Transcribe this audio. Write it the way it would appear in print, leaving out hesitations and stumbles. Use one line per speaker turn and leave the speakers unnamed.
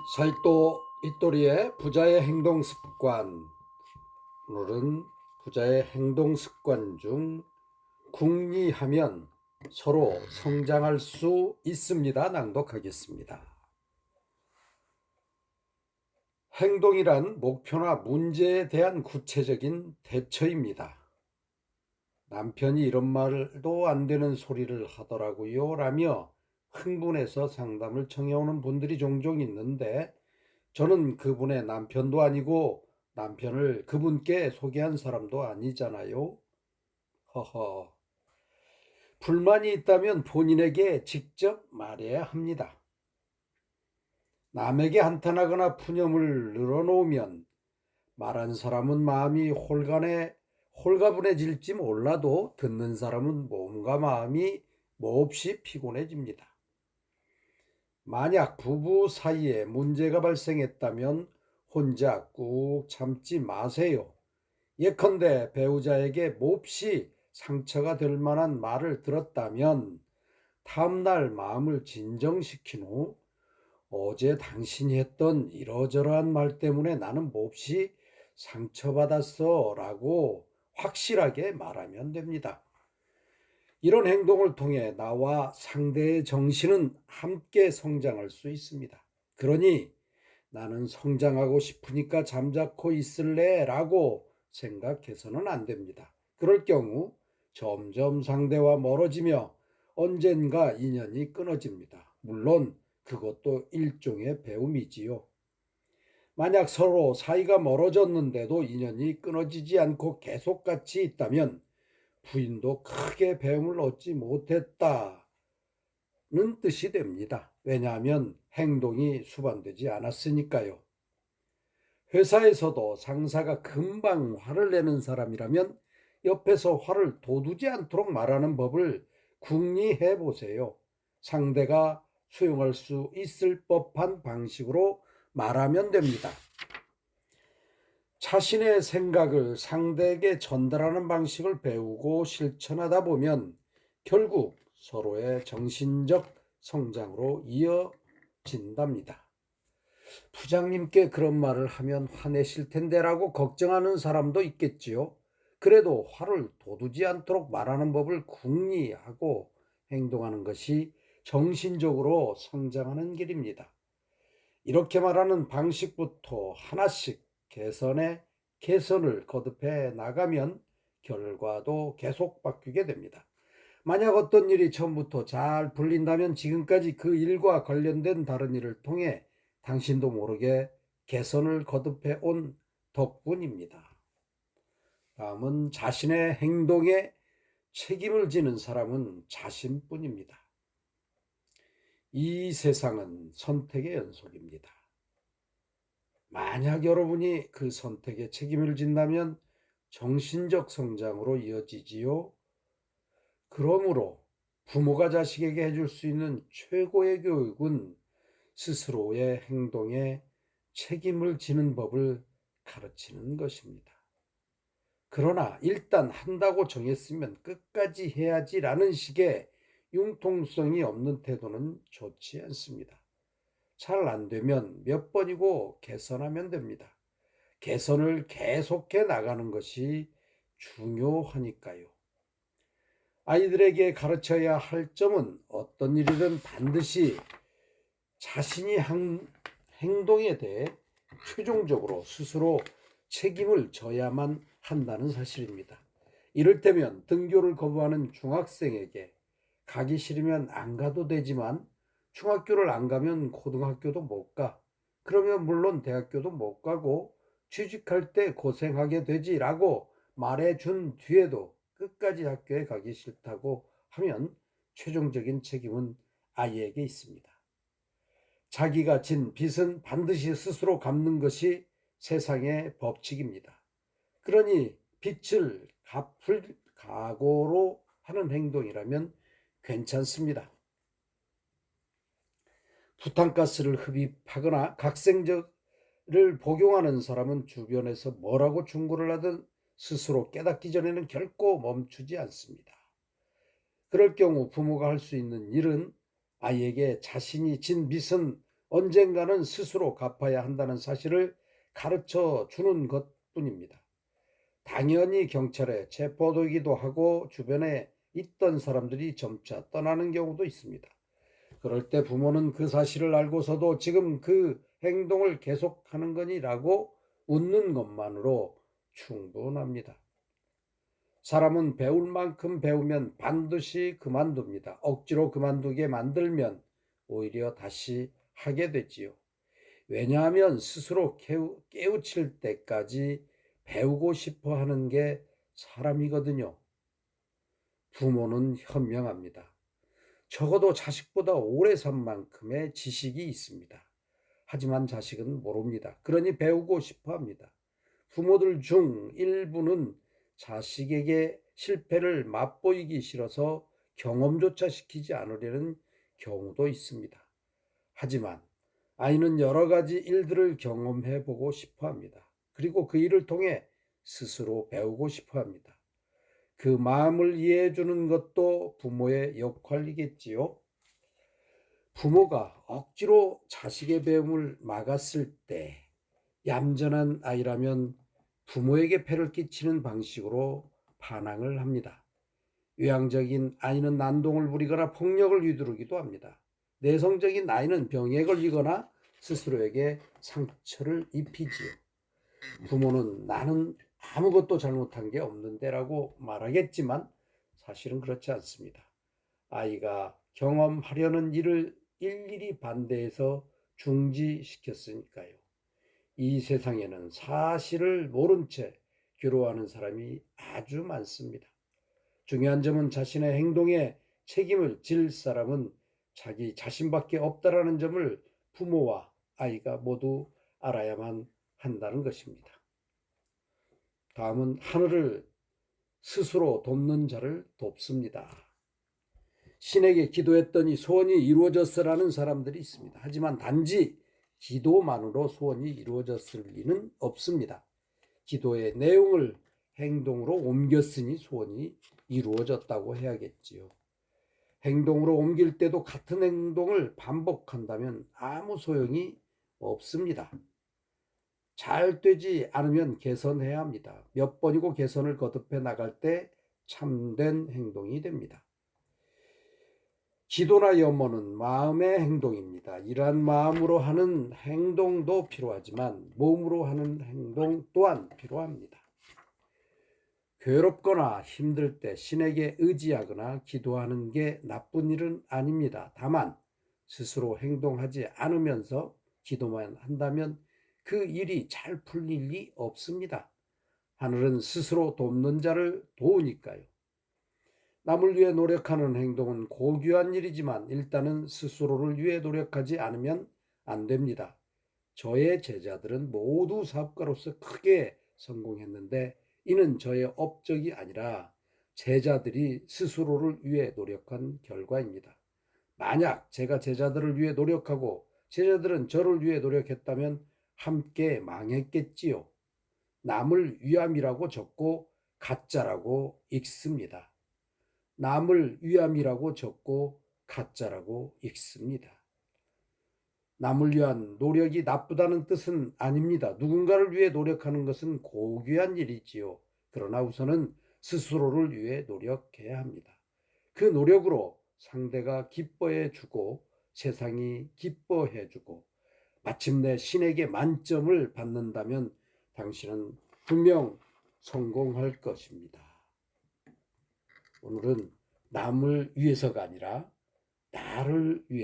사익도 이또리의 부자의 행동 습관. 오늘은 부자의 행동 습관 중 궁리하면 서로 성장할 수 있습니다. 낭독하겠습니다. 행동이란 목표나 문제에 대한 구체적인 대처입니다. 남편이 이런 말도 안 되는 소리를 하더라고요 라며 흥분해서 상담을 청해오는 분들이 종종 있는데, 저는 그분의 남편도 아니고 남편을 그분께 소개한 사람도 아니잖아요. 허허. 불만이 있다면 본인에게 직접 말해야 합니다. 남에게 한탄하거나 푸념을 늘어놓으면 말한 사람은 마음이 홀가분해질지 몰라도 듣는 사람은 몸과 마음이 몹시 피곤해집니다. 만약 부부 사이에 문제가 발생했다면 혼자 꾹 참지 마세요. 예컨대 배우자에게 몹시 상처가 될 만한 말을 들었다면 다음날 마음을 진정시킨 후 어제 당신이 했던 이러저러한 말 때문에 나는 몹시 상처받았어 라고 확실하게 말하면 됩니다. 이런 행동을 통해 나와 상대의 정신은 함께 성장할 수 있습니다. 그러니 나는 성장하고 싶으니까 잠자코 있을래 라고 생각해서는 안 됩니다. 그럴 경우 점점 상대와 멀어지며 언젠가 인연이 끊어집니다. 물론 그것도 일종의 배움이지요. 만약 서로 사이가 멀어졌는데도 인연이 끊어지지 않고 계속 같이 있다면 부인도 크게 배움을 얻지 못했다는 뜻이 됩니다. 왜냐하면 행동이 수반되지 않았으니까요. 회사에서도 상사가 금방 화를 내는 사람이라면 옆에서 화를 돋우지 않도록 말하는 법을 궁리해 보세요. 상대가 수용할 수 있을 법한 방식으로 말하면 됩니다. 자신의 생각을 상대에게 전달하는 방식을 배우고 실천하다 보면 결국 서로의 정신적 성장으로 이어진답니다. 부장님께 그런 말을 하면 화내실 텐데라고 걱정하는 사람도 있겠지요. 그래도 화를 돋우지 않도록 말하는 법을 궁리하고 행동하는 것이 정신적으로 성장하는 길입니다. 이렇게 말하는 방식부터 하나씩 개선을 거듭해 나가면 결과도 계속 바뀌게 됩니다. 만약 어떤 일이 처음부터 잘 풀린다면 지금까지 그 일과 관련된 다른 일을 통해 당신도 모르게 개선을 거듭해 온 덕분입니다. 다음은 자신의 행동에 책임을 지는 사람은 자신뿐입니다. 이 세상은 선택의 연속입니다. 만약 여러분이 그 선택에 책임을 진다면 정신적 성장으로 이어지지요. 그러므로 부모가 자식에게 해줄 수 있는 최고의 교육은 스스로의 행동에 책임을 지는 법을 가르치는 것입니다. 그러나 일단 한다고 정했으면 끝까지 해야지라는 식의 융통성이 없는 태도는 좋지 않습니다. 잘 안 되면 몇 번이고 개선하면 됩니다. 개선을 계속해 나가는 것이 중요하니까요. 아이들에게 가르쳐야 할 점은 어떤 일이든 반드시 자신이 한 행동에 대해 최종적으로 스스로 책임을 져야만 한다는 사실입니다. 이를테면 등교를 거부하는 중학생에게 가기 싫으면 안 가도 되지만 중학교를 안 가면 고등학교도 못 가. 그러면 물론 대학교도 못 가고 취직할 때 고생하게 되지라고 말해준 뒤에도 끝까지 학교에 가기 싫다고 하면 최종적인 책임은 아이에게 있습니다. 자기가 진 빚은 반드시 스스로 갚는 것이 세상의 법칙입니다. 그러니 빚을 갚을 각오로 하는 행동이라면 괜찮습니다. 부탄가스를 흡입하거나 각성제를 복용하는 사람은 주변에서 뭐라고 충고를 하든 스스로 깨닫기 전에는 결코 멈추지 않습니다. 그럴 경우 부모가 할 수 있는 일은 아이에게 자신이 진 빚은 언젠가는 스스로 갚아야 한다는 사실을 가르쳐 주는 것뿐입니다. 당연히 경찰에 체포되기도 하고 주변에 있던 사람들이 점차 떠나는 경우도 있습니다. 그럴 때 부모는 그 사실을 알고서도 지금 그 행동을 계속하는 거니라고 웃는 것만으로 충분합니다. 사람은 배울 만큼 배우면 반드시 그만둡니다. 억지로 그만두게 만들면 오히려 다시 하게 되지요. 왜냐하면 스스로 깨우칠 때까지 배우고 싶어 하는 게 사람이거든요. 부모는 현명합니다. 적어도 자식보다 오래 산 만큼의 지식이 있습니다. 하지만 자식은 모릅니다. 그러니 배우고 싶어 합니다. 부모들 중 일부는 자식에게 실패를 맛보이기 싫어서 경험조차 시키지 않으려는 경우도 있습니다. 하지만 아이는 여러 가지 일들을 경험해 보고 싶어 합니다. 그리고 그 일을 통해 스스로 배우고 싶어 합니다. 그 마음을 이해해 주는 것도 부모의 역할이겠지요. 부모가 억지로 자식의 배움을 막았을 때 얌전한 아이라면 부모에게 폐를 끼치는 방식으로 반항을 합니다. 외향적인 아이는 난동을 부리거나 폭력을 휘두르기도 합니다. 내성적인 아이는 병에 걸리거나 스스로에게 상처를 입히지요. 부모는 나는 아무것도 잘못한 게 없는데라고 말하겠지만 사실은 그렇지 않습니다. 아이가 경험하려는 일을 일일이 반대해서 중지시켰으니까요. 이 세상에는 사실을 모른 채 괴로워하는 사람이 아주 많습니다. 중요한 점은 자신의 행동에 책임을 질 사람은 자기 자신밖에 없다라는 점을 부모와 아이가 모두 알아야만 한다는 것입니다. 다음은 하늘을 스스로 돕는 자를 돕습니다. 신에게 기도했더니 소원이 이루어졌으라는 사람들이 있습니다. 하지만 단지 기도만으로 소원이 이루어졌을 리는 없습니다. 기도의 내용을 행동으로 옮겼으니 소원이 이루어졌다고 해야겠지요. 행동으로 옮길 때도 같은 행동을 반복한다면 아무 소용이 없습니다. 잘 되지 않으면 개선해야 합니다. 몇 번이고 개선을 거듭해 나갈 때 참된 행동이 됩니다. 기도나 염원은 마음의 행동입니다. 이러한 마음으로 하는 행동도 필요하지만 몸으로 하는 행동 또한 필요합니다. 괴롭거나 힘들 때 신에게 의지하거나 기도하는 게 나쁜 일은 아닙니다. 다만 스스로 행동하지 않으면서 기도만 한다면 그 일이 잘 풀릴 리 없습니다. 하늘은 스스로 돕는 자를 도우니까요. 남을 위해 노력하는 행동은 고귀한 일이지만 일단은 스스로를 위해 노력하지 않으면 안 됩니다. 저의 제자들은 모두 사업가로서 크게 성공했는데 이는 저의 업적이 아니라 제자들이 스스로를 위해 노력한 결과입니다. 만약 제가 제자들을 위해 노력하고 제자들은 저를 위해 노력했다면 함께 망했겠지요. 남을 위함이라고 적고 가짜라고 읽습니다. 남을 위함이라고 적고 가짜라고 읽습니다. 남을 위한 노력이 나쁘다는 뜻은 아닙니다. 누군가를 위해 노력하는 것은 고귀한 일이지요. 그러나 우선은 스스로를 위해 노력해야 합니다. 그 노력으로 상대가 기뻐해 주고 세상이 기뻐해 주고 마침내 신에게 만점을 받는다면 당신은 분명 성공할 것입니다. 오늘은 남을 위해서가 아니라 나를 위해서